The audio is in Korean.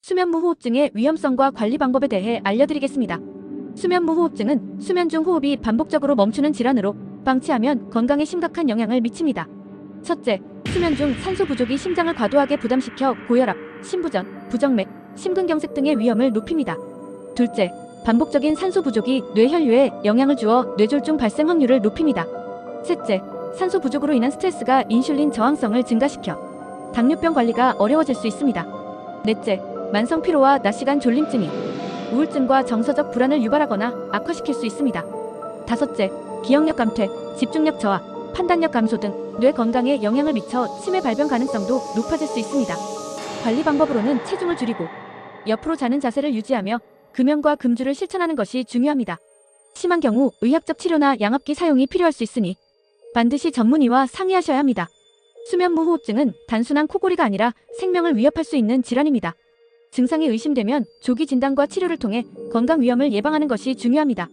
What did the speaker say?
수면무호흡증의 위험성과 관리 방법에 대해 알려드리겠습니다. 수면무호흡증은 수면 중 호흡이 반복적으로 멈추는 질환으로 방치하면 건강에 심각한 영향을 미칩니다. 첫째, 수면 중 산소 부족이 심장을 과도하게 부담시켜 고혈압, 심부전, 부정맥, 심근경색 등의 위험을 높입니다. 둘째, 반복적인 산소 부족이 뇌혈류에 영향을 주어 뇌졸중 발생 확률을 높입니다. 셋째, 산소 부족으로 인한 스트레스가 인슐린 저항성을 증가시켜 당뇨병 관리가 어려워질 수 있습니다. 넷째, 만성 피로와 낮 시간 졸림증이 우울증과 정서적 불안을 유발하거나 악화시킬 수 있습니다. 다섯째, 기억력 감퇴, 집중력 저하, 판단력 감소 등 뇌 건강에 영향을 미쳐 치매 발병 가능성도 높아질 수 있습니다. 관리 방법으로는 체중을 줄이고 옆으로 자는 자세를 유지하며 금연과 금주를 실천하는 것이 중요합니다. 심한 경우 의학적 치료나 양압기 사용이 필요할 수 있으니 반드시 전문의와 상의하셔야 합니다. 수면무호흡증은 단순한 코골이가 아니라 생명을 위협할 수 있는 질환입니다. 증상이 의심되면 조기 진단과 치료를 통해 건강 위험을 예방하는 것이 중요합니다.